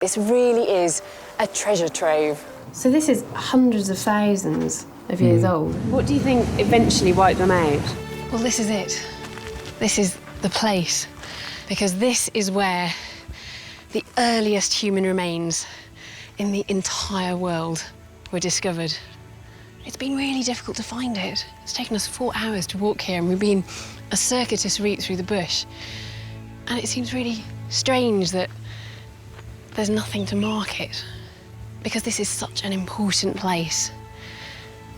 This really is a treasure trove. So this is hundreds of thousands of years old. What do you think eventually wiped them out? Well, this is it. This is the place, because this is where the earliest human remains in the entire world were discovered. It's been really difficult to find it. It's taken us 4 hours to walk here, and we've been a circuitous route through the bush. And it seems really strange that there's nothing to mark it, because this is such an important place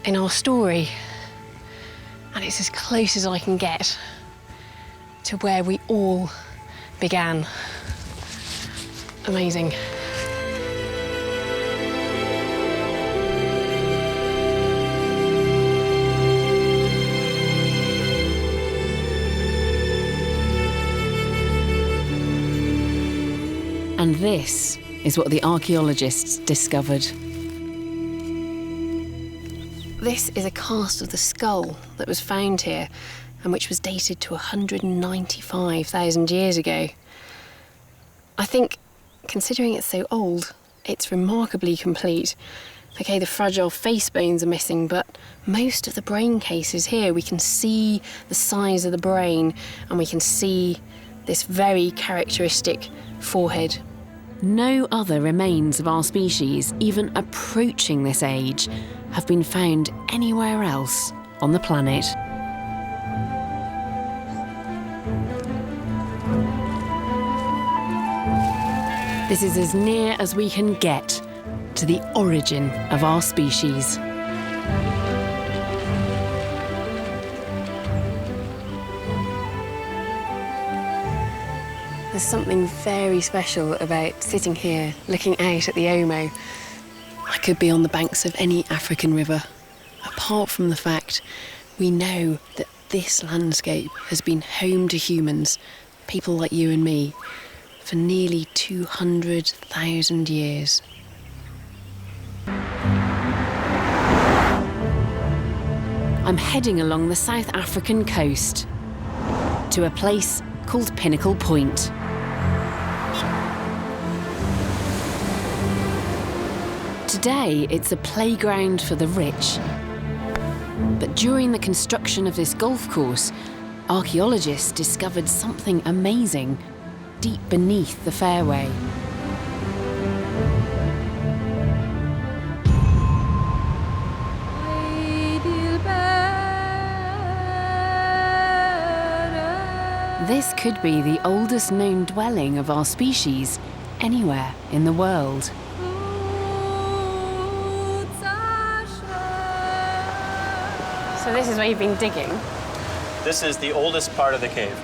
in our story. And it's as close as I can get to where we all began. Amazing. And this is what the archaeologists discovered. This is a cast of the skull that was found here and which was dated to 195,000 years ago. I think, considering it's so old, it's remarkably complete. OK, the fragile face bones are missing, but most of the brain case is here. We can see the size of the brain, and we can see this very characteristic forehead. No other remains of our species, even approaching this age, have been found anywhere else on the planet. This is as near as we can get to the origin of our species. There's something very special about sitting here, looking out at the Omo. I could be on the banks of any African river, apart from the fact we know that this landscape has been home to humans, people like you and me, for nearly 200,000 years. I'm heading along the South African coast to a place called Pinnacle Point. Today, it's a playground for the rich. But during the construction of this golf course, archaeologists discovered something amazing deep beneath the fairway. This could be the oldest known dwelling of our species anywhere in the world. So this is where you've been digging. This is the oldest part of the cave.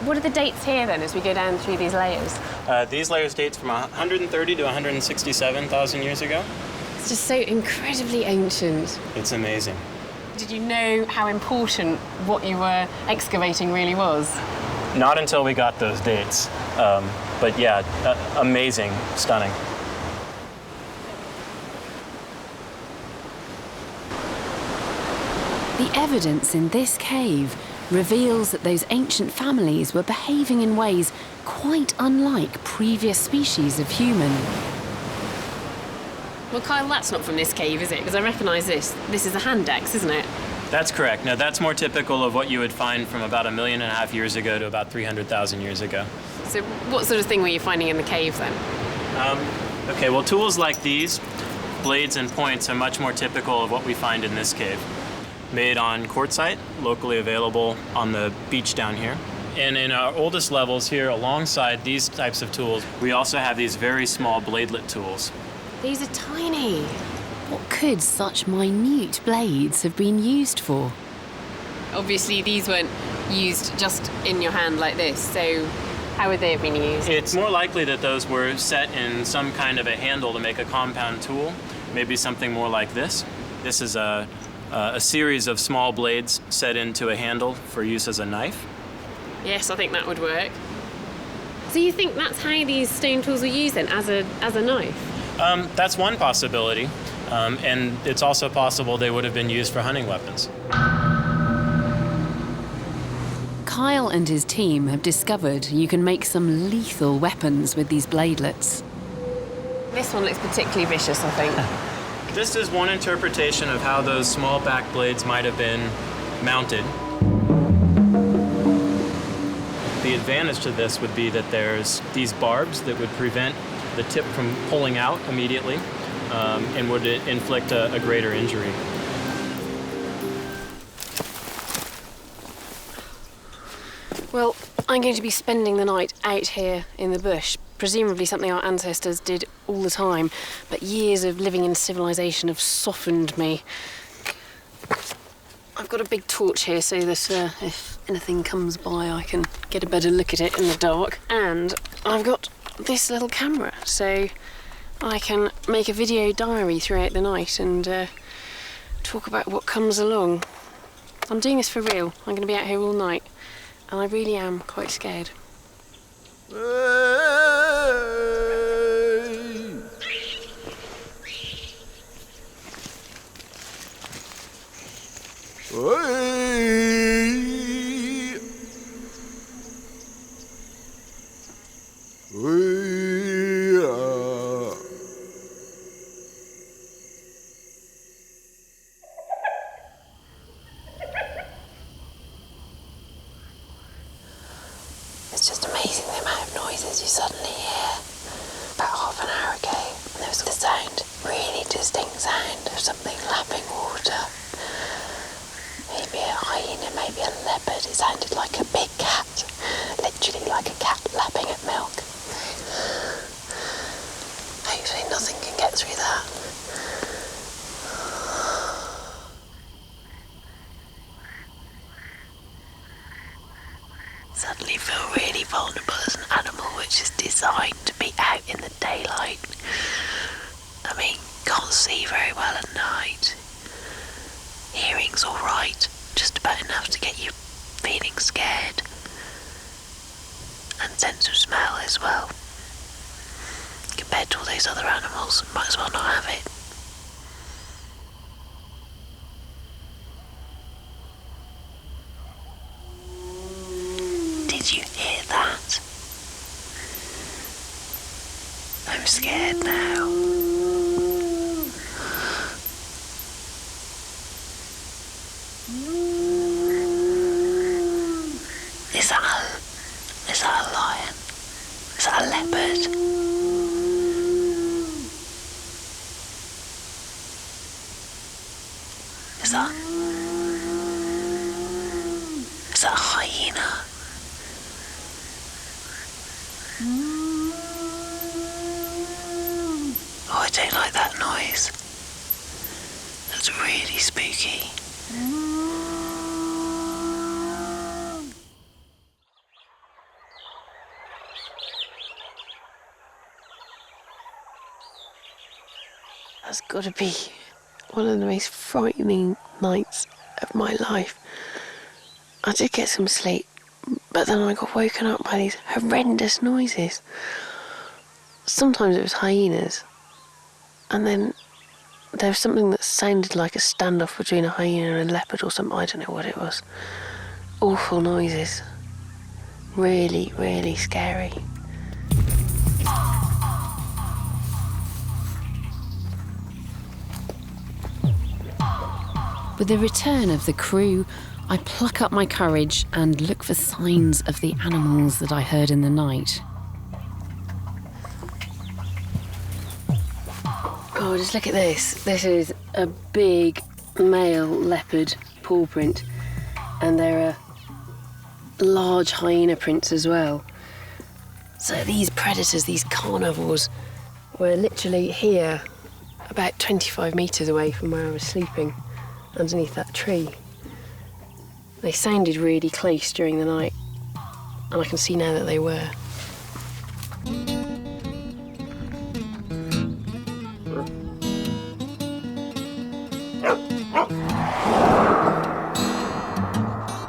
What are the dates here then as we go down through these layers? These layers date from 130 to 167,000 years ago. It's just so incredibly ancient. It's amazing. Did you know how important what you were excavating really was? Not until we got those dates. But yeah, amazing, stunning. The evidence in this cave reveals that those ancient families were behaving in ways quite unlike previous species of human. Well, Kyle, that's not from this cave, is it? Because I recognise this. This is a hand axe, isn't it? That's correct. Now, that's more typical of what you would find from about 1.5 million years ago to about 300,000 years ago. So what sort of thing were you finding in the cave then? Okay, well, tools like these, blades and points, are much more typical of what we find in this cave. Made on quartzite, locally available on the beach down here. And in our oldest levels here, alongside these types of tools, we also have these very small bladelet tools. These are tiny. What could such minute blades have been used for? Obviously, these weren't used just in your hand like this, so how would they have been used? It's more likely that those were set in some kind of a handle to make a compound tool, maybe something more like this. This is a series of small blades set into a handle for use as a knife. Yes, I think that would work. So you think that's how these stone tools were used then, as a knife? That's one possibility, and it's also possible they would have been used for hunting weapons. Kyle and his team have discovered you can make some lethal weapons with these bladelets. This one looks particularly vicious, I think. This is one interpretation of how those small back blades might have been mounted. The advantage to this would be that there's these barbs that would prevent the tip from pulling out immediately and would inflict a greater injury. Well, I'm going to be spending the night out here in the bush, presumably something our ancestors did all the time, but years of living in civilization have softened me. I've got a big torch here so that if anything comes by I can get a better look at it in the dark. And I've got this little camera so I can make a video diary throughout the night and talk about what comes along. I'm doing this for real. I'm going to be out here all night and I really am quite scared. It's just amazing the amount of noises you suddenly hear. About half an hour ago, there was the sound, really distinct sound of something lapping water. Maybe a hyena, maybe a leopard. It sounded like a big cat, literally like a cat lapping at milk. Hopefully nothing can get through that. Suddenly feel really vulnerable as an animal which is designed to be out in the daylight. I mean, can't see very well at night. Hearing's alright, just about enough to get you feeling scared. And sense of smell as well. Compared to all those other animals, might as well not have it. Did you hear that? I'm scared now. Is that a lion? Is that a leopard? Is that a hyena? Oh, I don't like that noise. That's really spooky. That's got to be one of the most frightening nights of my life. I did get some sleep, but then I got woken up by these horrendous noises. Sometimes it was hyenas, and then there was something that sounded like a standoff between a hyena and a leopard or something. I don't know what it was. Awful noises. Really, really scary. With the return of the crew, I pluck up my courage and look for signs of the animals that I heard in the night. Oh, just look at this. This is a big male leopard paw print, and there are large hyena prints as well. So these predators, these carnivores, were literally here, about 25 metres away from where I was sleeping, underneath that tree. They sounded really close during the night, and I can see now that they were.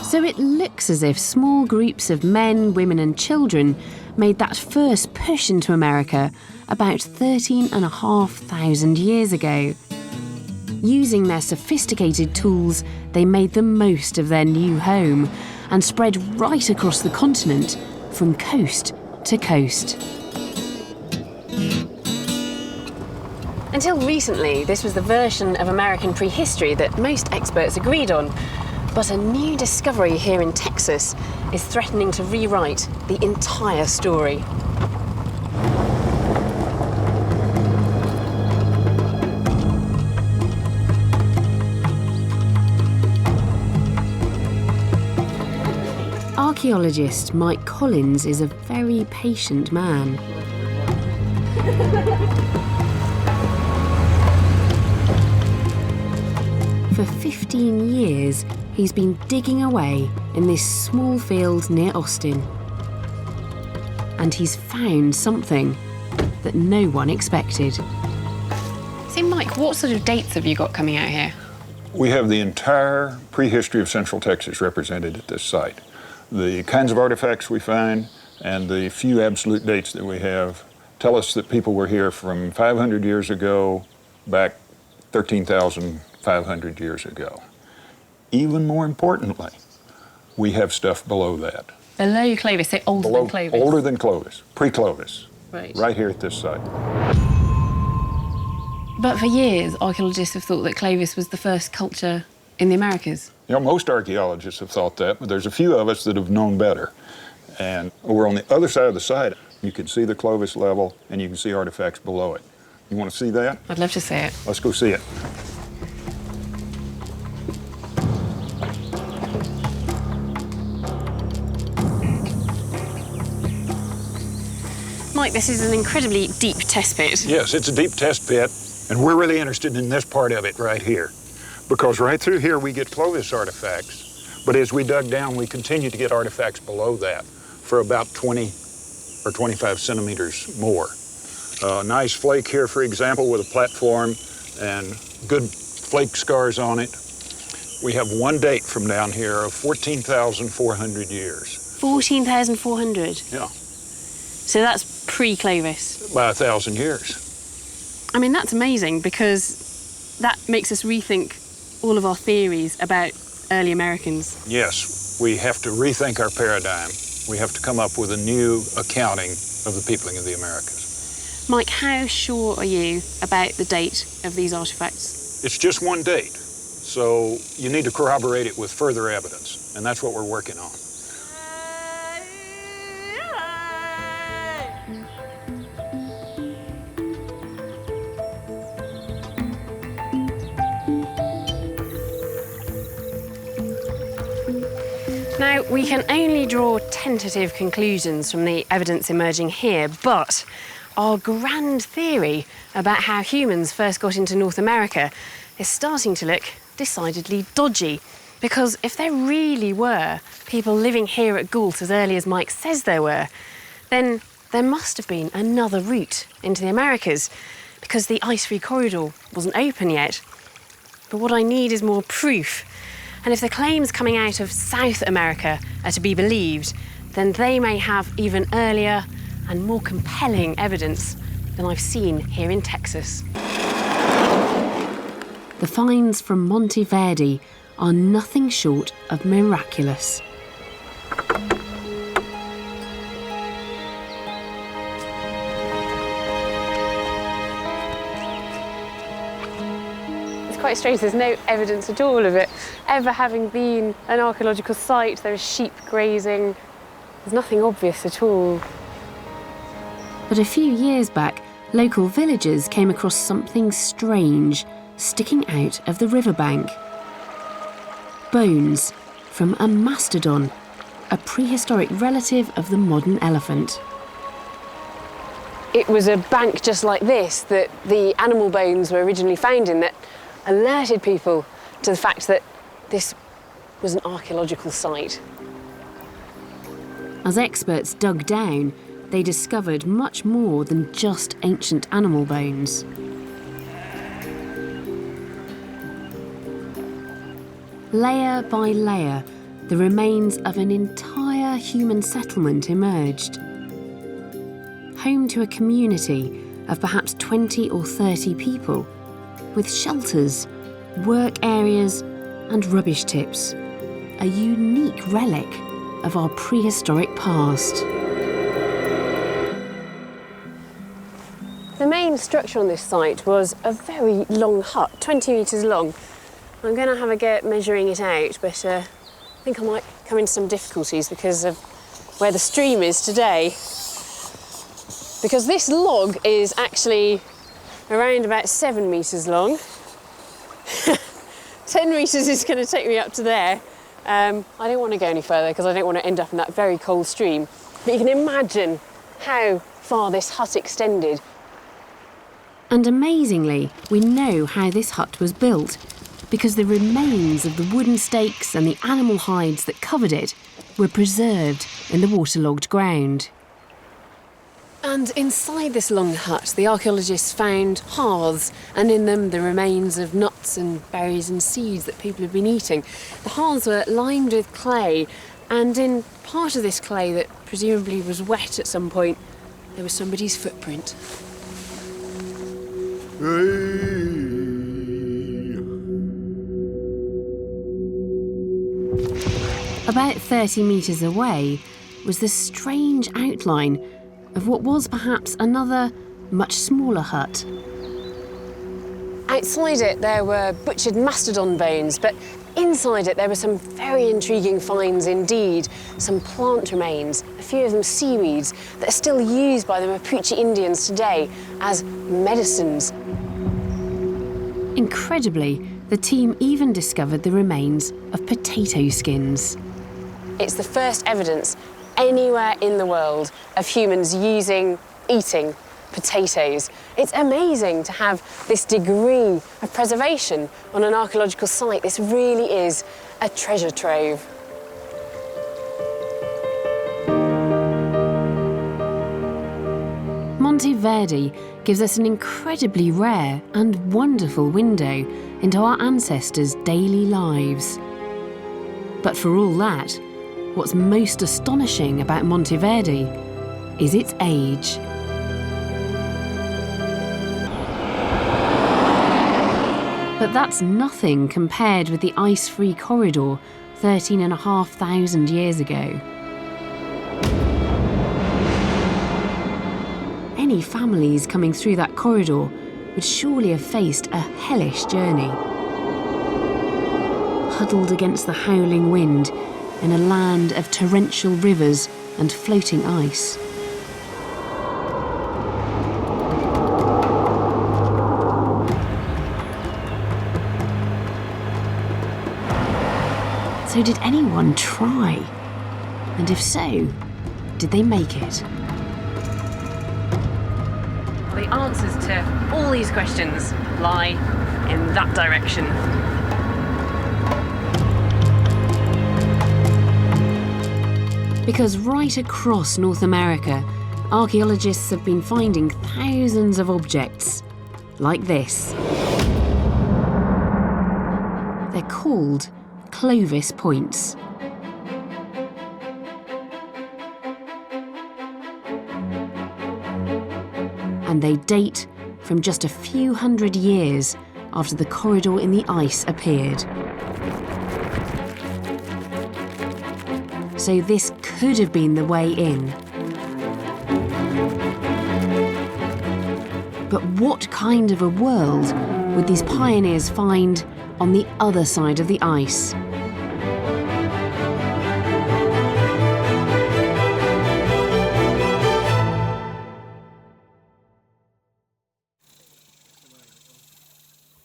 So it looks as if small groups of men, women and children made that first push into America about 13,500 years ago. Using their sophisticated tools, they made the most of their new home and spread right across the continent from coast to coast. Until recently, this was the version of American prehistory that most experts agreed on. But a new discovery here in Texas is threatening to rewrite the entire story. Archaeologist Mike Collins is a very patient man. For 15 years, he's been digging away in this small field near Austin. And he's found something that no one expected. So, Mike, what sort of dates have you got coming out here? We have the entire prehistory of Central Texas represented at this site. The kinds of artifacts we find and the few absolute dates that we have tell us that people were here from 500 years ago back 13,500 years ago. Even more importantly, we have stuff below that. Below Clovis, so older than Clovis? Older than Clovis, pre-Clovis, right here at this site. But for years, archaeologists have thought that Clovis was the first culture in the Americas. You know, most archaeologists have thought that, but there's a few of us that have known better. And we're on the other side of the site. You can see the Clovis level, and you can see artifacts below it. You want to see that? I'd love to see it. Let's go see it. Mike, this is an incredibly deep test pit. Yes, it's a deep test pit, and we're really interested in this part of it right here. Because right through here we get Clovis artifacts, but as we dug down, we continue to get artifacts below that for about 20 or 25 centimeters more. Nice flake here, for example, with a platform and good flake scars on it. We have one date from down here of 14,400 years. 14,400? Yeah. So that's pre-Clovis? By 1,000 years. I mean, that's amazing because that makes us rethink all of our theories about early Americans. Yes, we have to rethink our paradigm. We have to come up with a new accounting of the peopling of the Americas. Mike, how sure are you about the date of these artifacts? It's just one date, so you need to corroborate it with further evidence, and that's what we're working on. Now, we can only draw tentative conclusions from the evidence emerging here, but our grand theory about how humans first got into North America is starting to look decidedly dodgy. Because if there really were people living here at Gault as early as Mike says there were, then there must have been another route into the Americas, because the ice-free corridor wasn't open yet. But what I need is more proof. And if the claims coming out of South America are to be believed, then they may have even earlier and more compelling evidence than I've seen here in Texas. The finds from Monte Verde are nothing short of miraculous. Quite strange, there's no evidence at all of it ever having been an archaeological site. There is sheep grazing, there's nothing obvious at all. But a few years back, local villagers came across something strange sticking out of the riverbank. Bones from a mastodon, a prehistoric relative of the modern elephant. It was a bank just like this that the animal bones were originally found in that alerted people to the fact that this was an archaeological site. As experts dug down, they discovered much more than just ancient animal bones. Layer by layer, the remains of an entire human settlement emerged. Home to a community of perhaps 20 or 30 people, with shelters, work areas and rubbish tips, a unique relic of our prehistoric past. The main structure on this site was a very long hut, 20 metres long. I'm going to have a go at measuring it out, but I think I might come into some difficulties because of where the stream is today. Because this log is actually around about 7 metres long. 10 metres is going to take me up to there. I don't want to go any further because I don't want to end up in that very cold stream. But you can imagine how far this hut extended. And amazingly, we know how this hut was built, because the remains of the wooden stakes and the animal hides that covered it were preserved in the waterlogged ground. And inside this long hut, the archaeologists found hearths, and in them the remains of nuts and berries and seeds that people had been eating. The hearths were lined with clay, and in part of this clay that presumably was wet at some point, there was somebody's footprint. About 30 metres away was the strange outline of what was perhaps another, much smaller hut. Outside it there were butchered mastodon bones, but inside it there were some very intriguing finds indeed. Some plant remains, a few of them seaweeds, that are still used by the Mapuche Indians today as medicines. Incredibly, the team even discovered the remains of potato skins. It's the first evidence anywhere in the world of humans eating potatoes. It's amazing to have this degree of preservation on an archaeological site. This really is a treasure trove. Monte Verde gives us an incredibly rare and wonderful window into our ancestors' daily lives. But for all that, what's most astonishing about Monte Verde is its age. But that's nothing compared with the ice-free corridor 13,500 years ago. Any families coming through that corridor would surely have faced a hellish journey. Huddled against the howling wind in a land of torrential rivers and floating ice. So did anyone try? And if so, did they make it? The answers to all these questions lie in that direction. Because right across North America, archaeologists have been finding thousands of objects like this. They're called Clovis points. And they date from just a few hundred years after the corridor in the ice appeared. So this could have been the way in. But what kind of a world would these pioneers find on the other side of the ice?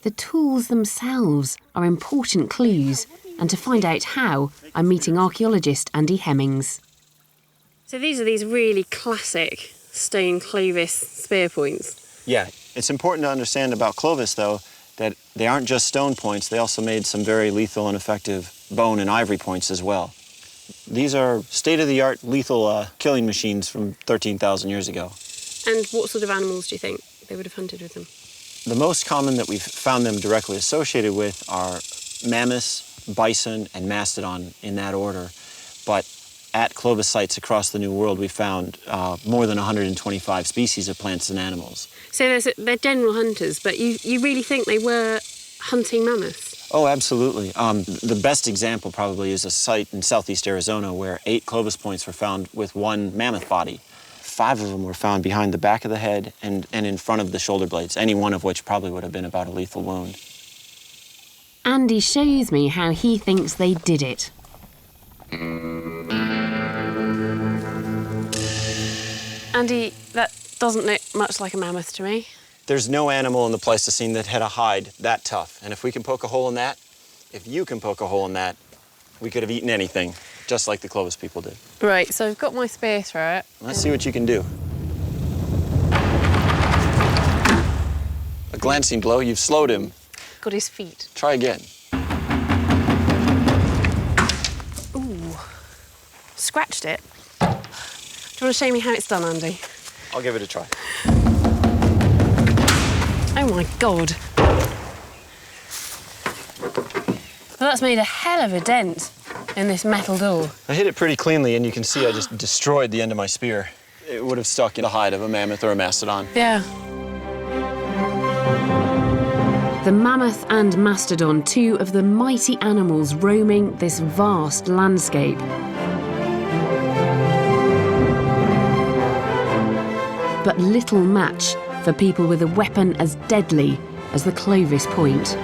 The tools themselves are important clues, and to find out how, I'm meeting archaeologist Andy Hemmings. So these are these really classic stone Clovis spear points. Yeah, it's important to understand about Clovis, though, that they aren't just stone points, they also made some very lethal and effective bone and ivory points as well. These are state-of-the-art lethal killing machines from 13,000 years ago. And what sort of animals do you think they would have hunted with them? The most common that we've found them directly associated with are mammoths, bison, and mastodon in that order. But at Clovis sites across the New World, we found more than 125 species of plants and animals. So they're general hunters, but you really think they were hunting mammoths? Oh, absolutely. The best example probably is a site in southeast Arizona where 8 Clovis points were found with one mammoth body. 5 of them were found behind the back of the head and in front of the shoulder blades, any one of which probably would have been about a lethal wound. Andy shows me how he thinks they did it. Andy, that doesn't look much like a mammoth to me. There's no animal in the Pleistocene that had a hide that tough. And if we can poke a hole in that, if you can poke a hole in that, we could have eaten anything, just like the Clovis people did. Right, so I've got my spear through it. Let's see what you can do. A glancing blow, you've slowed him. Got his feet. Try again. Ooh, scratched it. Do you want to show me how it's done, Andy? I'll give it a try. Oh my God. Well, that's made a hell of a dent in this metal door. I hit it pretty cleanly, and you can see I just destroyed the end of my spear. It would have stuck in the hide of a mammoth or a mastodon. Yeah. The mammoth and mastodon, 2 of the mighty animals roaming this vast landscape. But little match for people with a weapon as deadly as the Clovis point.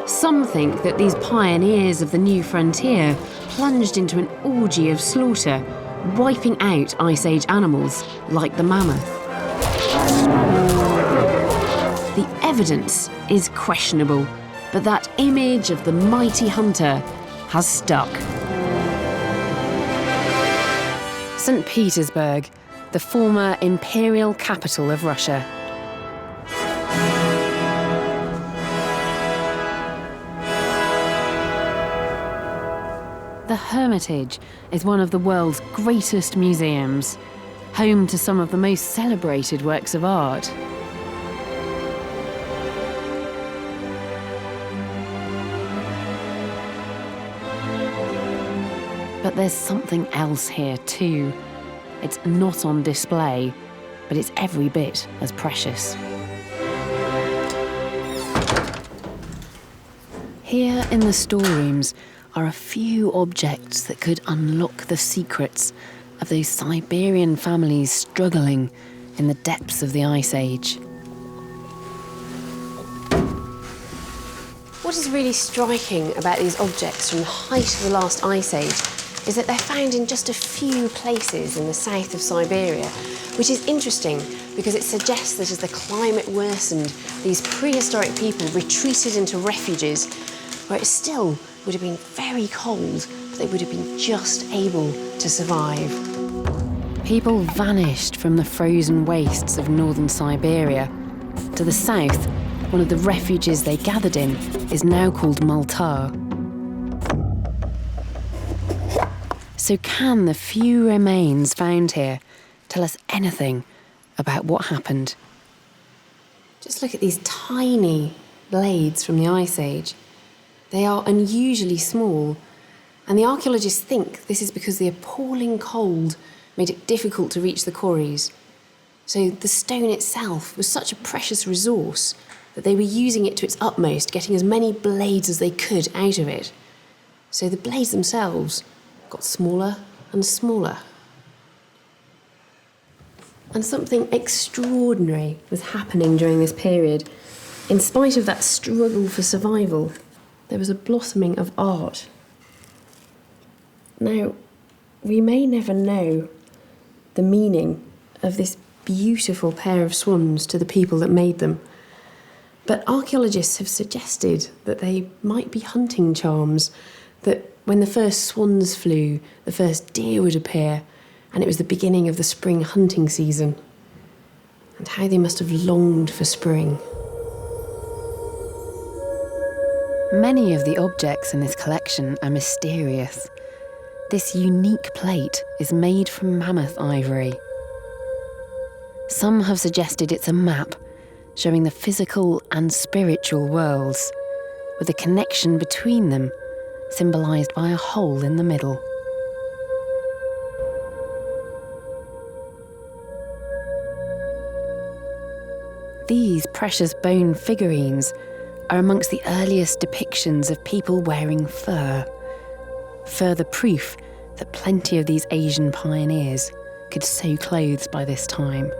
Some think that these pioneers of the new frontier plunged into an orgy of slaughter, wiping out Ice Age animals like the mammoth. The evidence is questionable, but that image of the mighty hunter has stuck. St. Petersburg, the former imperial capital of Russia. The Hermitage is one of the world's greatest museums, home to some of the most celebrated works of art. But there's something else here too. It's not on display, but it's every bit as precious. Here in the storerooms are a few objects that could unlock the secrets of those Siberian families struggling in the depths of the Ice Age. What is really striking about these objects from the height of the last Ice Age is that they're found in just a few places in the south of Siberia, which is interesting because it suggests that as the climate worsened, these prehistoric people retreated into refuges where it still would have been very cold, but they would have been just able to survive. People vanished from the frozen wastes of northern Siberia. To the south, one of the refuges they gathered in is now called Monte. So can the few remains found here tell us anything about what happened? Just look at these tiny blades from the Ice Age. They are unusually small, and the archaeologists think this is because the appalling cold made it difficult to reach the quarries. So the stone itself was such a precious resource that they were using it to its utmost, getting as many blades as they could out of it. So the blades themselves got smaller and smaller. And something extraordinary was happening during this period. In spite of that struggle for survival, there was a blossoming of art. Now, we may never know the meaning of this beautiful pair of swans to the people that made them, but archaeologists have suggested that they might be hunting charms, that when the first swans flew, the first deer would appear, and it was the beginning of the spring hunting season. And how they must have longed for spring. Many of the objects in this collection are mysterious. This unique plate is made from mammoth ivory. Some have suggested it's a map showing the physical and spiritual worlds, with a connection between them symbolised by a hole in the middle. These precious bone figurines are amongst the earliest depictions of people wearing fur. further proof that plenty of these Asian pioneers could sew clothes by this time.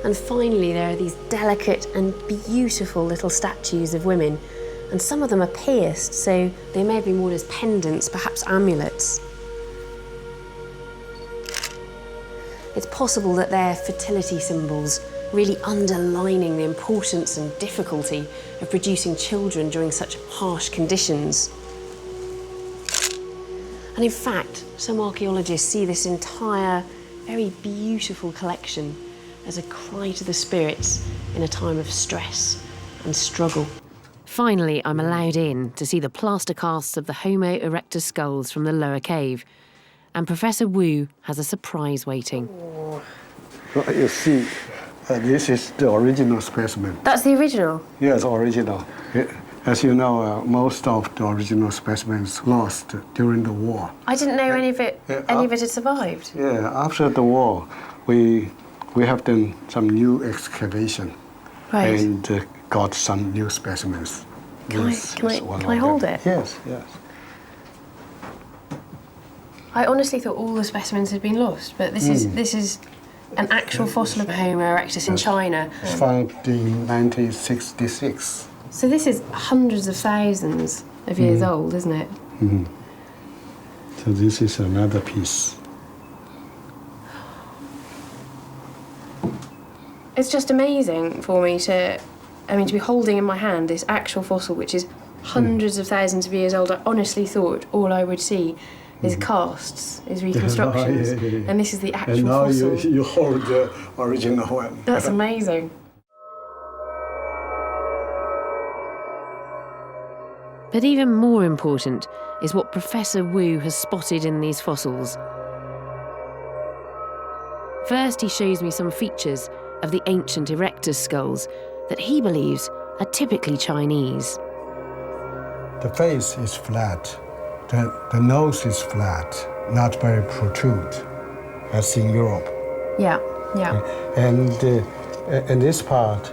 And finally, there are these delicate and beautiful little statues of women, and some of them are pierced, so they may have been worn as pendants, perhaps amulets. It's possible that they're fertility symbols, really underlining the importance and difficulty of producing children during such harsh conditions. And in fact, some archaeologists see this entire, very beautiful collection as a cry to the spirits in a time of stress and struggle. Finally, I'm allowed in to see the plaster casts of the Homo erectus skulls from the lower cave. And Professor Wu has a surprise waiting. Well, you see, this is the original specimen. That's the original? Yes, original. As you know, most of the original specimens lost during the war. I didn't know any of it had survived. Yeah, after the war, we have done some new excavation, Right. and got some new specimens. Can I hold it? Yes, yes. I honestly thought all the specimens had been lost, but this is an actual fossil of Homo erectus in China. It was found in 1966. So this is hundreds of thousands of years old, isn't it? So this is another piece. It's just amazing for me to be holding in my hand this actual fossil, which is hundreds of thousands of years old. I honestly thought all I would see is casts, is reconstructions, and this is the actual and now fossil. you hold the original one. That's amazing. But even more important is what Professor Wu has spotted in these fossils. First, he shows me some features of the ancient erectus skulls that he believes are typically Chinese. The face is flat. The nose is flat, not very protrude, as in Europe. Yeah. And this part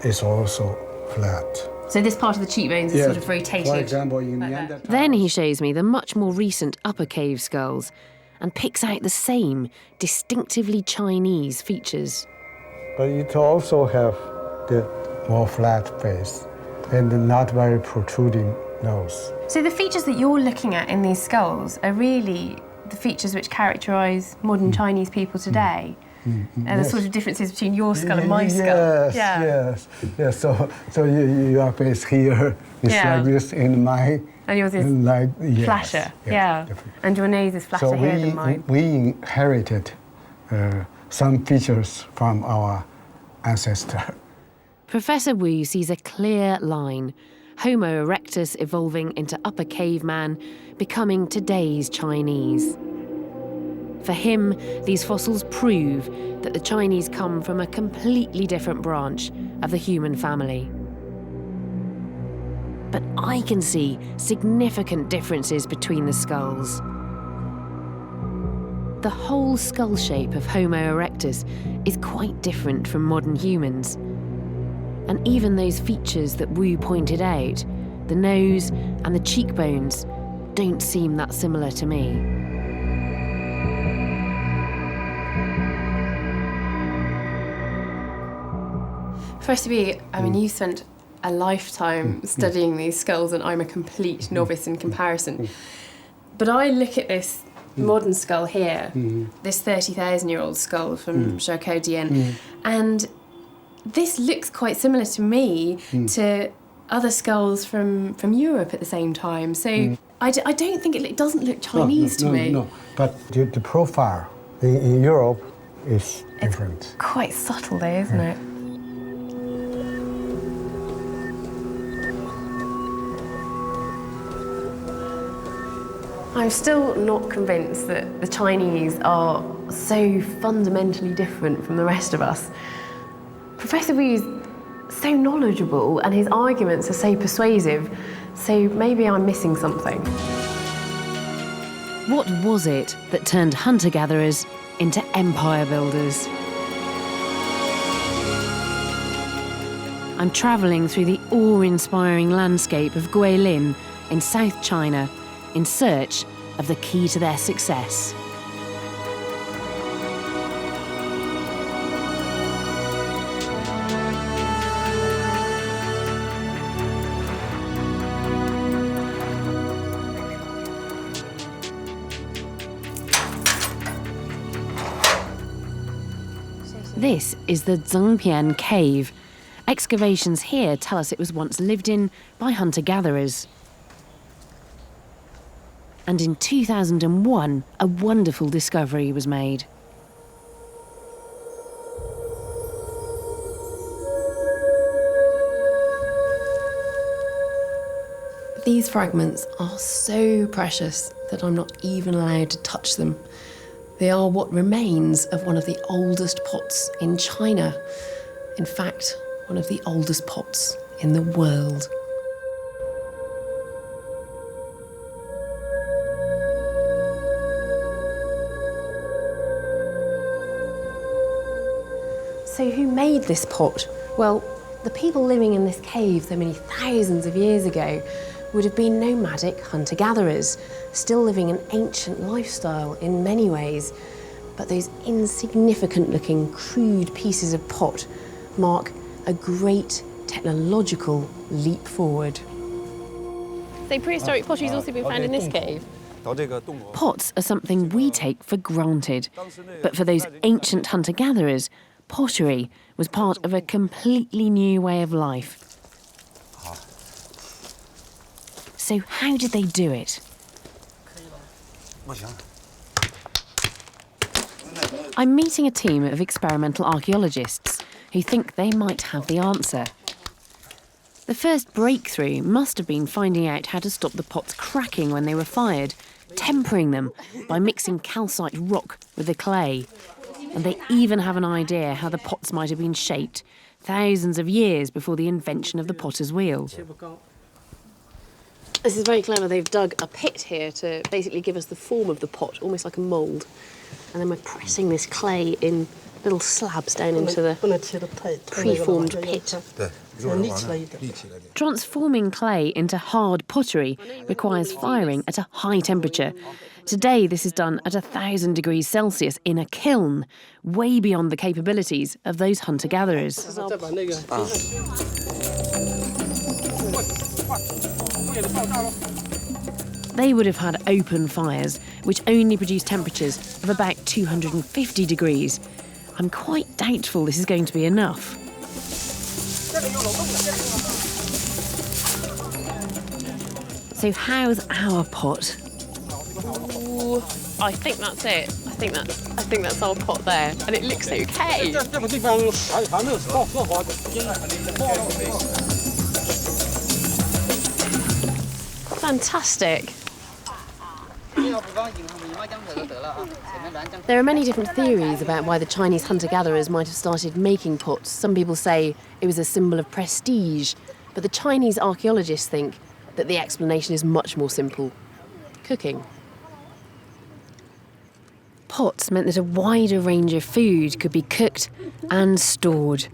is also flat. So this part of the cheekbones is sort of rotated. For example, in like Neanderthal. Then he shows me the much more recent upper cave skulls and picks out the same distinctively Chinese features. But it also have the more flat face and not very protruding nose. So the features that you're looking at in these skulls are really the features which characterise modern Chinese people today. And the sort of differences between your skull and my skull. Yes. So your face here is like this, and mine. And yours is like flatter. Yes, And your nose is flatter so here than mine. we inherited some features from our ancestor. Professor Wu sees a clear line, Homo erectus evolving into upper caveman, becoming today's Chinese. For him, these fossils prove that the Chinese come from a completely different branch of the human family. But I can see significant differences between the skulls. The whole skull shape of Homo erectus is quite different from modern humans. And even those features that Wu pointed out, the nose and the cheekbones, don't seem that similar to me. Professor B, you spent a lifetime studying these skulls, and I'm a complete novice in comparison. But I look at this modern skull here, this 30,000-year-old skull from Zhoukou, and this looks quite similar to me to other skulls from Europe at the same time. So I don't think it doesn't look Chinese to me. No, but the profile in Europe is different. Quite subtle though, isn't it? I'm still not convinced that the Chinese are so fundamentally different from the rest of us. Professor Wu's so knowledgeable and his arguments are so persuasive, so maybe I'm missing something. What was it that turned hunter-gatherers into empire builders? I'm travelling through the awe-inspiring landscape of Guilin in South China in search of the key to their success. This is the Zhangpian Cave. Excavations here tell us it was once lived in by hunter-gatherers. And in 2001, a wonderful discovery was made. These fragments are so precious that I'm not even allowed to touch them. They are what remains of one of the oldest pots in China. In fact, one of the oldest pots in the world. So who made this pot? Well, the people living in this cave so many thousands of years ago would have been nomadic hunter-gatherers, still living an ancient lifestyle in many ways. But those insignificant-looking, crude pieces of pot mark a great technological leap forward. So prehistoric pottery's also been found in this cave? Pots are something we take for granted. But for those ancient hunter-gatherers, pottery was part of a completely new way of life. So how did they do it? I'm meeting a team of experimental archaeologists who think they might have the answer. The first breakthrough must have been finding out how to stop the pots cracking when they were fired, tempering them by mixing calcite rock with the clay. And they even have an idea how the pots might have been shaped thousands of years before the invention of the potter's wheel. This is very clever. They've dug a pit here to basically give us the form of the pot, almost like a mould. And then we're pressing this clay in little slabs down into the preformed pit. Transforming clay into hard pottery requires firing at a high temperature. Today, this is done at 1,000 degrees Celsius in a kiln, way beyond the capabilities of those hunter-gatherers. They would have had open fires, which only produce temperatures of about 250 degrees. I'm quite doubtful this is going to be enough. So how's our pot? Ooh, I think that's it. I think that's our pot there, and it looks okay. Fantastic. There are many different theories about why the Chinese hunter-gatherers might have started making pots. Some people say it was a symbol of prestige, but the Chinese archaeologists think that the explanation is much more simple: cooking. Pots meant that a wider range of food could be cooked and stored,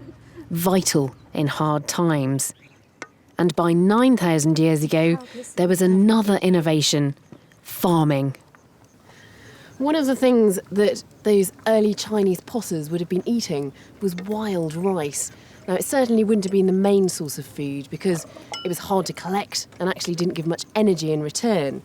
vital in hard times. And by 9,000 years ago, there was another innovation: farming. One of the things that those early Chinese potters would have been eating was wild rice. Now, it certainly wouldn't have been the main source of food because it was hard to collect and actually didn't give much energy in return.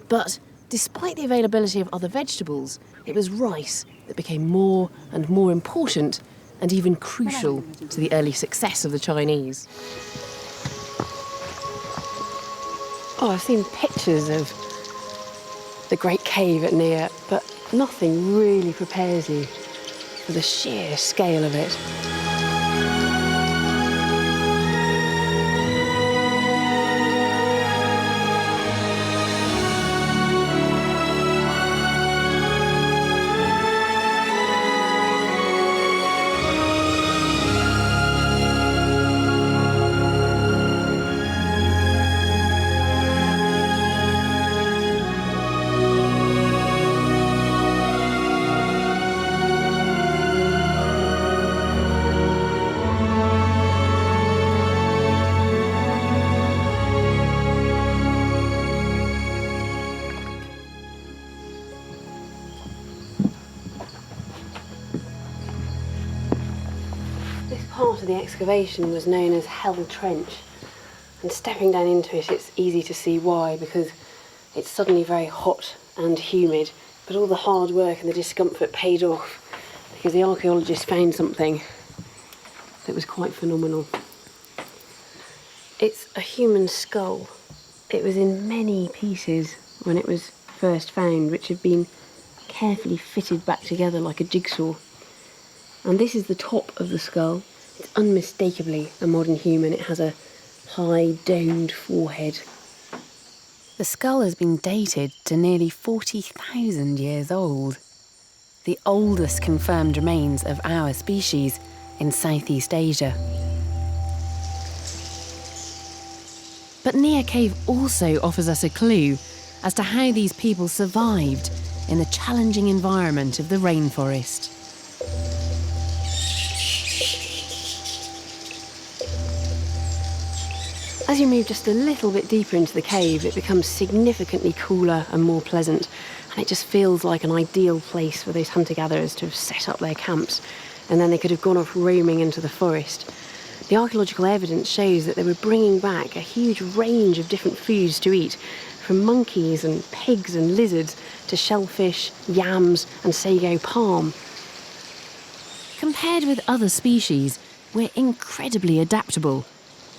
But despite the availability of other vegetables, it was rice that became more and more important and even crucial to the early success of the Chinese. Oh, I've seen pictures of the Great Cave at Nia, but nothing really prepares you for the sheer scale of it. This part of the excavation was known as Hell Trench, and stepping down into it, it's easy to see why, because it's suddenly very hot and humid, but all the hard work and the discomfort paid off because the archaeologists found something that was quite phenomenal. It's a human skull. It was in many pieces when it was first found, which had been carefully fitted back together like a jigsaw. And this is the top of the skull. It's unmistakably a modern human. It has a high, domed forehead. The skull has been dated to nearly 40,000 years old. The oldest confirmed remains of our species in Southeast Asia. But Nia Cave also offers us a clue as to how these people survived in the challenging environment of the rainforest. As you move just a little bit deeper into the cave, it becomes significantly cooler and more pleasant, and it just feels like an ideal place for those hunter-gatherers to have set up their camps, and then they could have gone off roaming into the forest. The archaeological evidence shows that they were bringing back a huge range of different foods to eat, from monkeys and pigs and lizards to shellfish, yams and sago palm. Compared with other species, we're incredibly adaptable.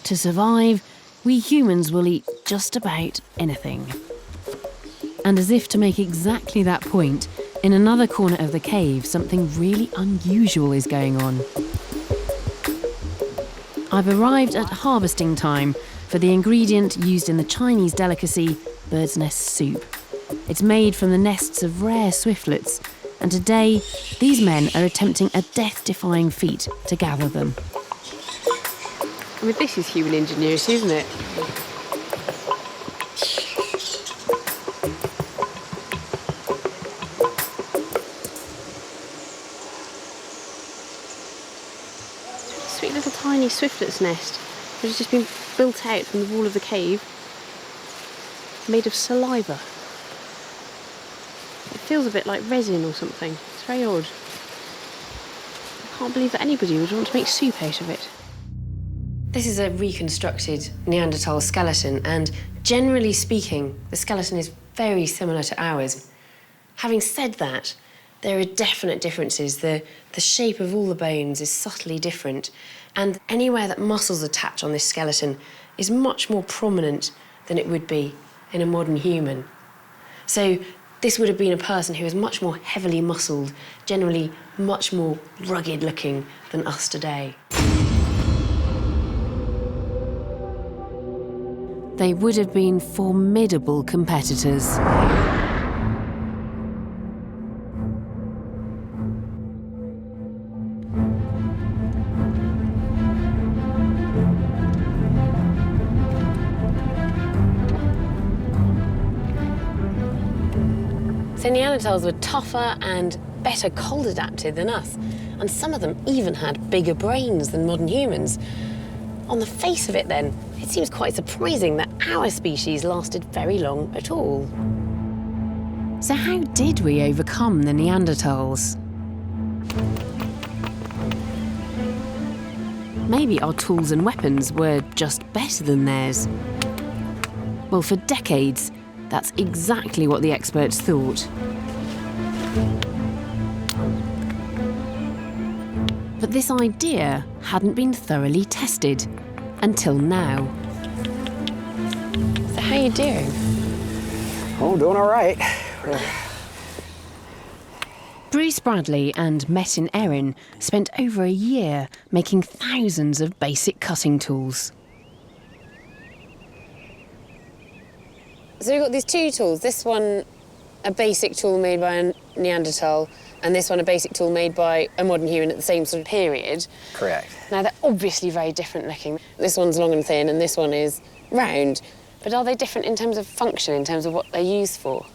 To survive, we humans will eat just about anything. And as if to make exactly that point, in another corner of the cave, something really unusual is going on. I've arrived at harvesting time for the ingredient used in the Chinese delicacy bird's nest soup. It's made from the nests of rare swiftlets, and today these men are attempting a death-defying feat to gather them. I mean, this is human ingenuity, isn't it? Sweet little tiny swiftlet's nest, which has just been built out from the wall of the cave, made of saliva. It feels a bit like resin or something. It's very odd. I can't believe that anybody would want to make soup out of it. This is a reconstructed Neanderthal skeleton, and generally speaking, the skeleton is very similar to ours. Having said that, there are definite differences. The shape of all the bones is subtly different, and anywhere that muscles attach on this skeleton is much more prominent than it would be in a modern human. So this would have been a person who is much more heavily muscled, generally much more rugged looking than us today. They would have been formidable competitors. So Neanderthals were tougher and better cold adapted than us, and some of them even had bigger brains than modern humans. On the face of it then, it seems quite surprising that our species lasted very long at all. So how did we overcome the Neanderthals? Maybe our tools and weapons were just better than theirs. Well, for decades, that's exactly what the experts thought. But this idea hadn't been thoroughly tested until now. So how are you doing? Oh, doing all right. Bruce Bradley and Metin Erin spent over a year making thousands of basic cutting tools. So we've got these two tools. This one, a basic tool made by a Neanderthal, and this one, a basic tool made by a modern human at the same sort of period. Correct. Now, they're obviously very different looking. This one's long and thin, and this one is round. But are they different in terms of function, in terms of what they're used for?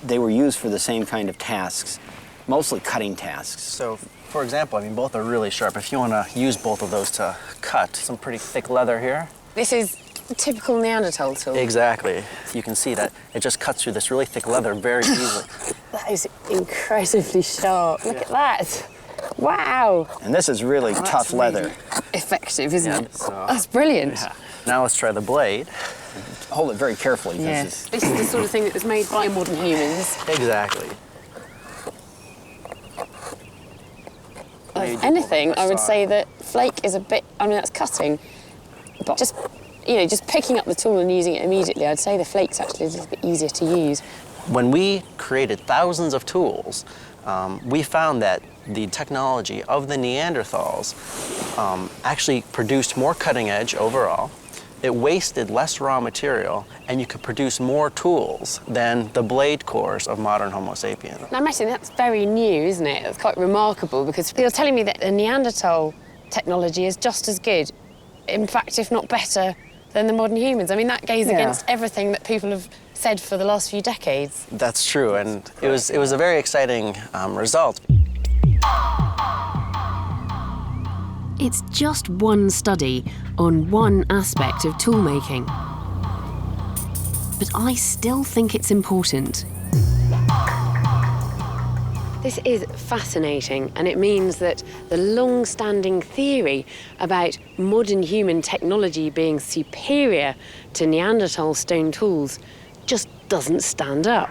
They were used for the same kind of tasks, mostly cutting tasks. So, for example, I mean, both are really sharp. If you want to use both of those to cut, some pretty thick leather here. This is a typical Neanderthal tool. Exactly. You can see that it just cuts through this really thick leather very easily. That is incredibly sharp. Look at that. Wow. And this is really tough leather. Effective, isn't it? So, That's brilliant. yeah. Now let's try the blade. Hold it very carefully. Yeah. This is, This is the sort of thing that was made by modern humans. Exactly. If anything, I would say that flake is a bit, I mean, that's cutting, but just, you know, just picking up the tool and using it immediately, I'd say the flake's actually a little bit easier to use. When we created thousands of tools, we found that the technology of the Neanderthals actually produced more cutting edge overall. It wasted less raw material, and you could produce more tools than the blade cores of modern Homo sapiens. Now, Martin, that's very new, isn't it? That's quite remarkable, because you're telling me that the Neanderthal technology is just as good, in fact, if not better, than the modern humans. I mean, that goes against everything that people have said for the last few decades. That's true, and it was a very exciting result. It's just one study on one aspect of toolmaking. But I still think it's important. This is fascinating, and it means that the long-standing theory about modern human technology being superior to Neanderthal stone tools just doesn't stand up.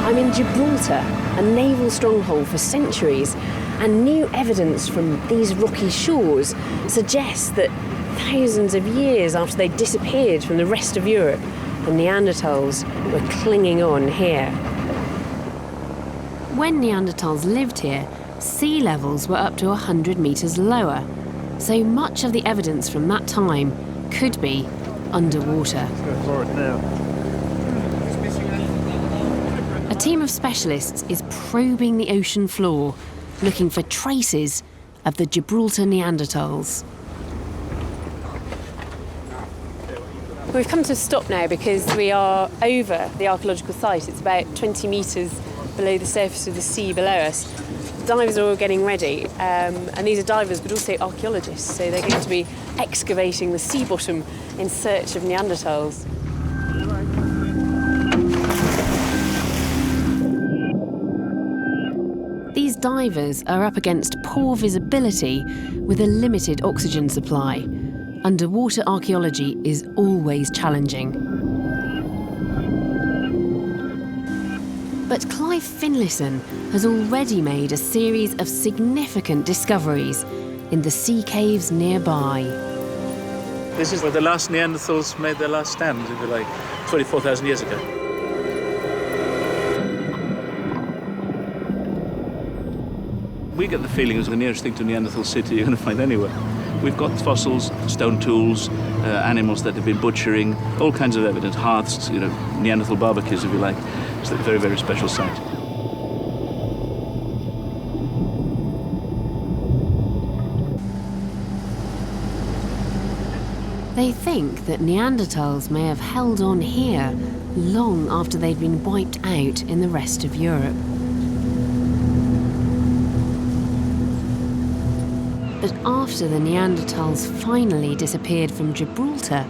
I'm in Gibraltar, a naval stronghold for centuries, and new evidence from these rocky shores suggests that thousands of years after they disappeared from the rest of Europe, the Neanderthals were clinging on here. When Neanderthals lived here, sea levels were up to 100 metres lower, so much of the evidence from that time could be underwater. Go forward now. A team of specialists is probing the ocean floor, looking for traces of the Gibraltar Neanderthals. We've come to a stop now because we are over the archaeological site. It's about 20 metres below the surface of the sea below us. Divers are all getting ready, and these are divers but also archaeologists, so they're going to be excavating the sea bottom in search of Neanderthals. These divers are up against poor visibility with a limited oxygen supply. Underwater archaeology is always challenging. But Clive Finlayson has already made a series of significant discoveries in the sea caves nearby. This is where the last Neanderthals made their last stand, if you like, 24,000 years ago. We get the feeling it was the nearest thing to Neanderthal city you're going to find anywhere. We've got fossils, stone tools, animals that have been butchering, all kinds of evidence, hearths, you know, Neanderthal barbecues, if you like. It's a very, very special site. They think that Neanderthals may have held on here long after they'd been wiped out in the rest of Europe. But after the Neanderthals finally disappeared from Gibraltar,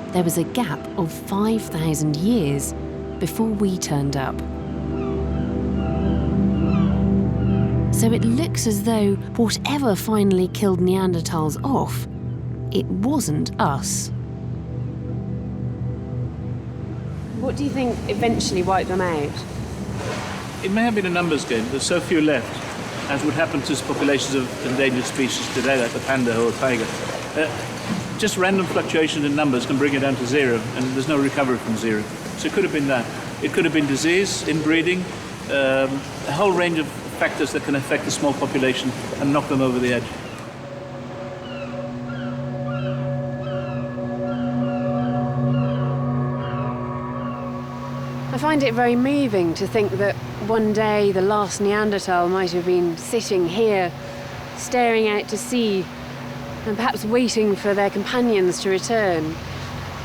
there was a gap of 5,000 years before we turned up. So it looks as though whatever finally killed Neanderthals off, it wasn't us. What do you think eventually wiped them out? It may have been a numbers game. There's so few left, as would happen to populations of endangered species today, like the panda or tiger. Just random fluctuations in numbers can bring it down to zero, and there's no recovery from zero. So it could have been that. It could have been disease, inbreeding, a whole range of factors that can affect a small population and knock them over the edge. I find it very moving to think that one day the last Neanderthal might have been sitting here, staring out to sea, and perhaps waiting for their companions to return.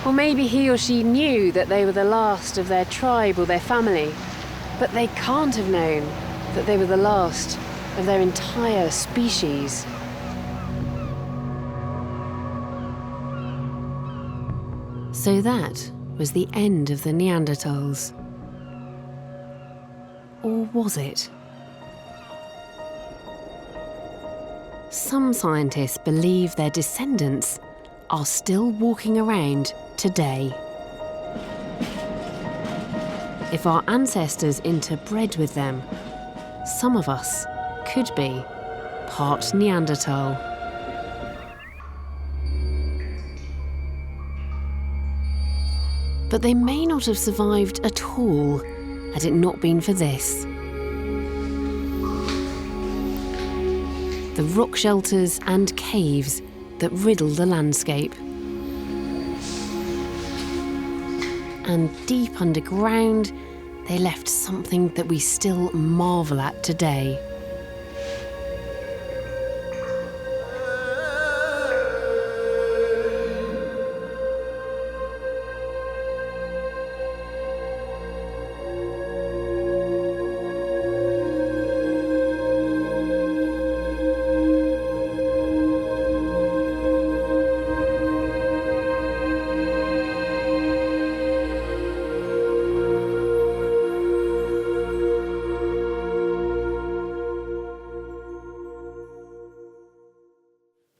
Or maybe he or she knew that they were the last of their tribe or their family, but they can't have known that they were the last of their entire species. So that was the end of the Neanderthals. Or was it? Some scientists believe their descendants are still walking around today. If our ancestors interbred with them, some of us could be part Neanderthal. But they may not have survived at all had it not been for this. The rock shelters and caves that riddle the landscape. And deep underground, they left something that we still marvel at today.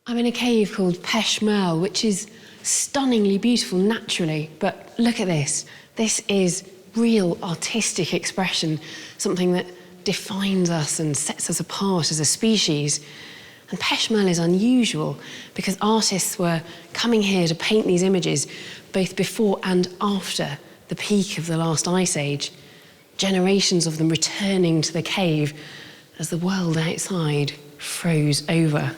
I'm in a cave called Peshmerl, which is stunningly beautiful naturally, but look at this. This is real artistic expression, something that defines us and sets us apart as a species. And Peshmerl is unusual because artists were coming here to paint these images both before and after the peak of the last ice age. Generations of them returning to the cave as the world outside froze over.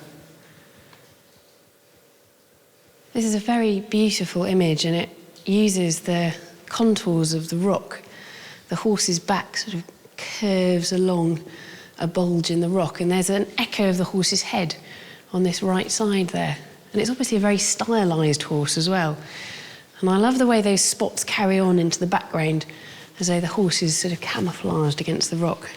This is a very beautiful image, and it uses the contours of the rock. The horse's back sort of curves along a bulge in the rock, and there's an echo of the horse's head on this right side there. And it's obviously a very stylised horse as well. And I love the way those spots carry on into the background, as though the horse is sort of camouflaged against the rock.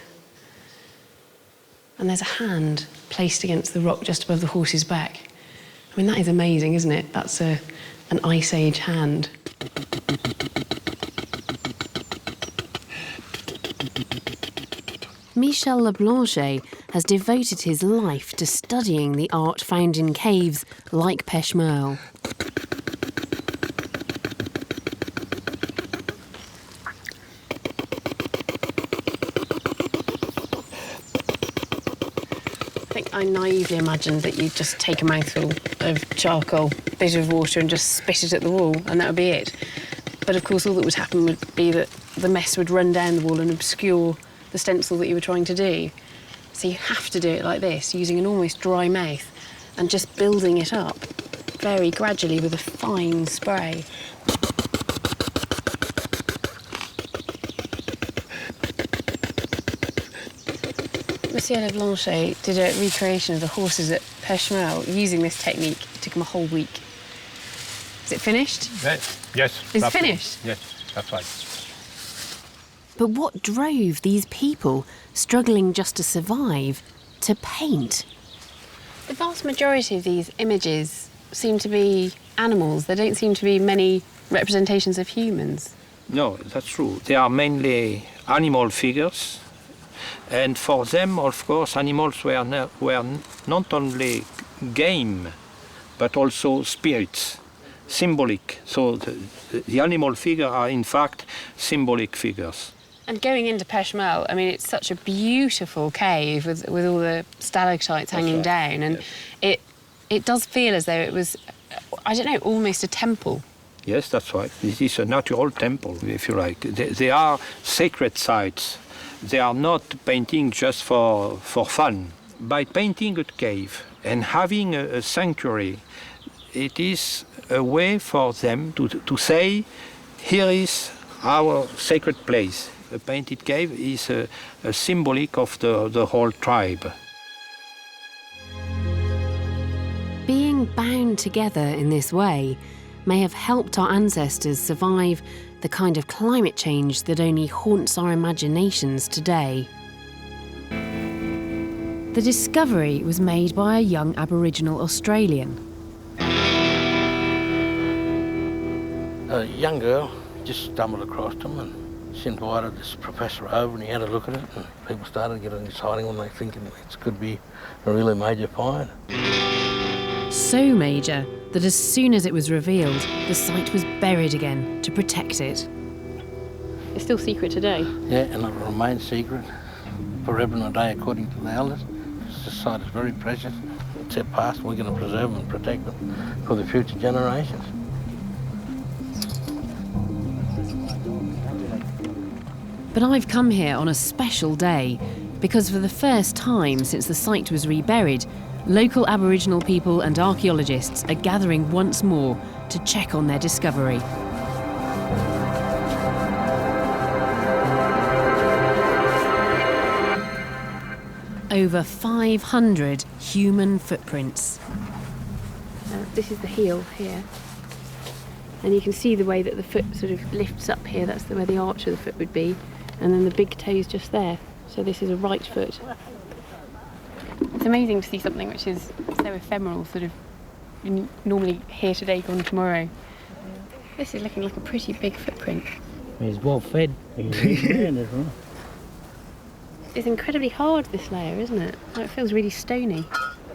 And there's a hand placed against the rock just above the horse's back. I mean, that is amazing, isn't it? That's an Ice Age hand. Michel Leblanche has devoted his life to studying the art found in caves like Peshmerl. I naively imagined that you'd just take a mouthful of charcoal, a bit of water, and just spit it at the wall, and that would be it. But of course, all that would happen would be that the mess would run down the wall and obscure the stencil that you were trying to do. So you have to do it like this, using an almost dry mouth, and just building it up very gradually with a fine spray. Monsieur Leblanche did a recreation of the horses at Peshmerl using this technique. It took him a whole week. Is it finished? Yes. It's finished? Yes, that's right. But what drove these people, struggling just to survive, to paint? The vast majority of these images seem to be animals. There don't seem to be many representations of humans. No, that's true. They are mainly animal figures. And for them, of course, animals were not only game, but also spirits, symbolic. So the animal figures are, in fact, symbolic figures. And going into Peshmerl, I mean, it's such a beautiful cave with all the stalactites hanging down. And yes. It does feel as though it was, I don't know, almost a temple. Yes, that's right. It is a natural temple, if you like. They are sacred sites. They are not painting just for fun. By painting a cave and having a sanctuary, it is a way for them to say, here is our sacred place. A painted cave is a symbolic of the whole tribe. Being bound together in this way may have helped our ancestors survive the kind of climate change that only haunts our imaginations today. The discovery was made by a young Aboriginal Australian. A young girl just stumbled across them and She invited this professor over and he had a look at it, and people started getting excited when they thinking it could be a really major find. So major that as soon as it was revealed, the site was buried again to protect it. It's still secret today. Yeah, and it remains secret forever and a day according to the elders. This site is very precious. It's our past, we're going to preserve and protect it for the future generations. But I've come here on a special day because for the first time since the site was reburied, local Aboriginal people and archaeologists are gathering once more to check on their discovery. Over 500 human footprints. This is the heel here. And you can see the way that the foot sort of lifts up here. That's where the arch of the foot would be. And then the big toe's just there. So this is a right foot. It's amazing to see something which is so ephemeral, sort of normally here today, gone tomorrow. This is looking like a pretty big footprint. He's well fed. It's incredibly hard, this layer, isn't it? It feels really stony.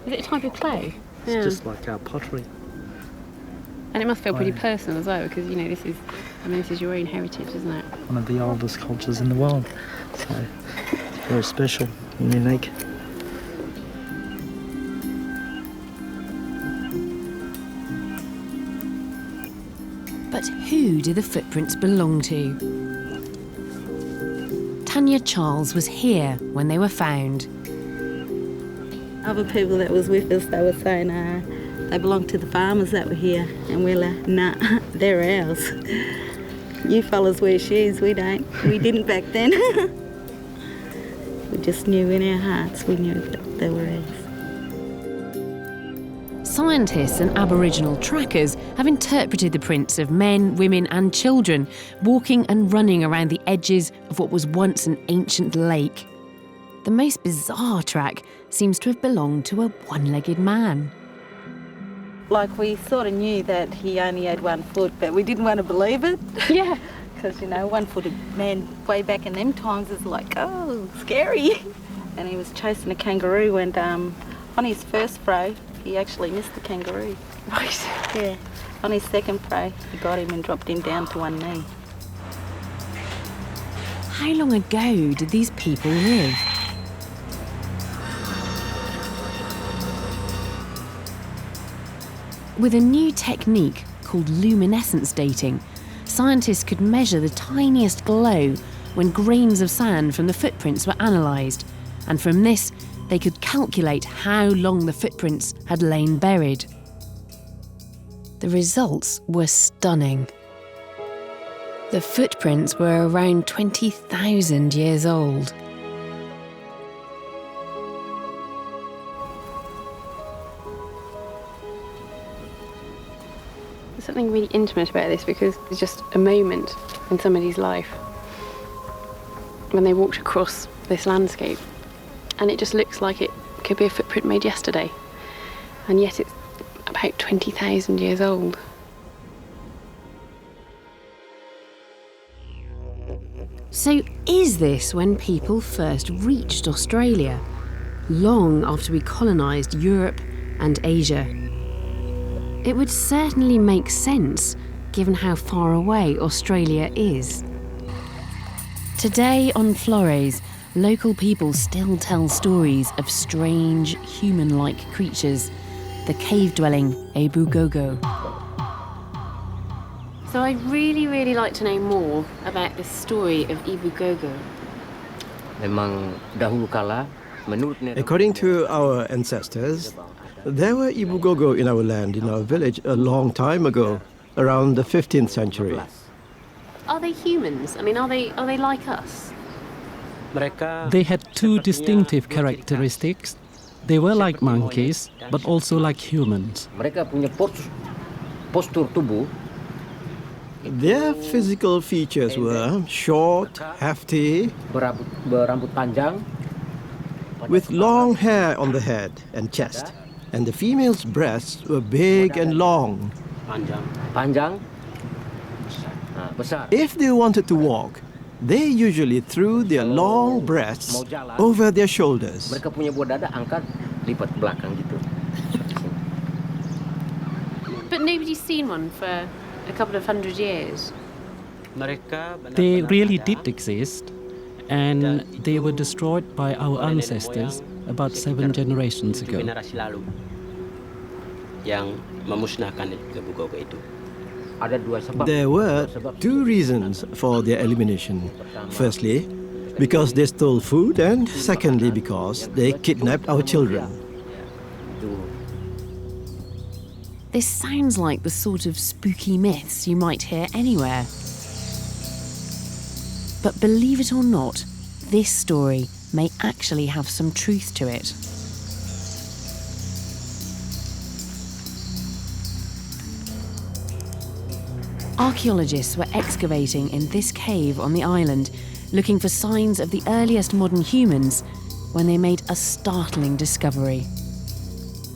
Is it a type of clay? It's just like our pottery. And it must feel pretty personal as well, because, you know, this is your own heritage, isn't it? One of the oldest cultures in the world. So, it's very special and unique. But who do the footprints belong to? Tanya Charles was here when they were found. Other people that was with us, they were saying they belong to the farmers that were here, and we're like, nah, they're ours. You fellas wear shoes, we don't. We didn't back then. We just knew in our hearts, we knew that they were ours. Scientists and Aboriginal trackers have interpreted the prints of men, women and children walking and running around the edges of what was once an ancient lake. The most bizarre track seems to have belonged to a one-legged man. Like, we sort of knew that he only had 1 foot, but we didn't want to believe it. Yeah. Because, you know, one-footed man way back in them times is like, oh, scary. And he was chasing a kangaroo, and on his first throw, he actually missed the kangaroo. Right. Yeah. On his second throw, he got him and dropped him down to one knee. How long ago did these people live? With a new technique called luminescence dating, scientists could measure the tiniest glow when grains of sand from the footprints were analysed, and from this they could calculate how long the footprints had lain buried. The results were stunning. The footprints were around 20,000 years old. There's something really intimate about this, because it's just a moment in somebody's life when they walked across this landscape, and it just looks like it could be a footprint made yesterday, and yet it's about 20,000 years old. So is this when people first reached Australia, long after we colonised Europe and Asia? It would certainly make sense, given how far away Australia is. Today on Flores, local people still tell stories of strange, human-like creatures, the cave-dwelling Ebugogo. So I'd really, really like to know more about this story of Ebugogo. According to our ancestors, there were Ebugogo in our land, in our village, a long time ago, around the 15th century. Are they humans? I mean, are they like us? They had two distinctive characteristics. They were like monkeys, but also like humans. Their physical features were short, hefty, with long hair on the head and chest, and the female's breasts were big and long. If they wanted to walk, they usually threw their long breasts over their shoulders. Mereka punya buah dada angkat, lipat ke belakang gitu. But nobody's seen one for a couple of hundred years. They really did exist, and they were destroyed by our ancestors about 7 generations ago. Yang memusnahkan gebu-gebu itu. There were 2 reasons for their elimination. Firstly, because they stole food, and secondly, because they kidnapped our children. This sounds like the sort of spooky myths you might hear anywhere. But believe it or not, this story may actually have some truth to it. Archaeologists were excavating in this cave on the island, looking for signs of the earliest modern humans, when they made a startling discovery.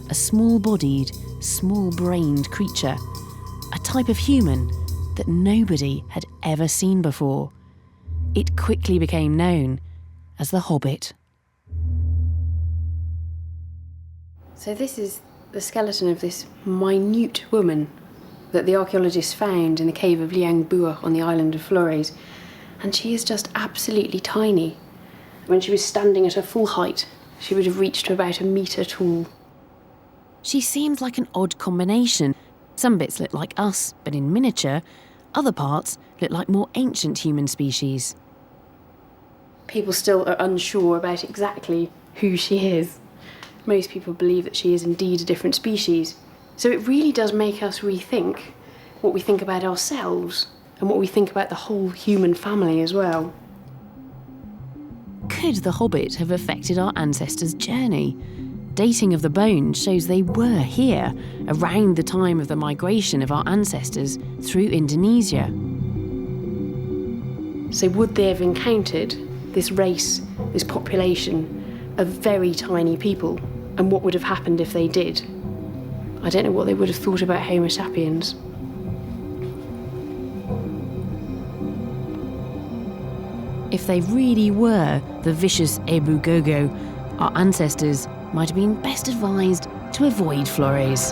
A small-bodied, small-brained creature, a type of human that nobody had ever seen before. It quickly became known as the hobbit. So this is the skeleton of this minute woman that the archaeologists found in the cave of Liangbour on the island of Flores. And she is just absolutely tiny. When she was standing at her full height, she would have reached to about 1 metre tall. She seems like an odd combination. Some bits look like us, but in miniature. Other parts look like more ancient human species. People still are unsure about exactly who she is. Most people believe that she is indeed a different species. So it really does make us rethink what we think about ourselves and what we think about the whole human family as well. Could the hobbit have affected our ancestors' journey? Dating of the bones shows they were here around the time of the migration of our ancestors through Indonesia. So would they have encountered this race, this population of very tiny people? And what would have happened if they did? I don't know what they would have thought about Homo sapiens. If they really were the vicious Ebu Gogo, our ancestors might have been best advised to avoid Flores.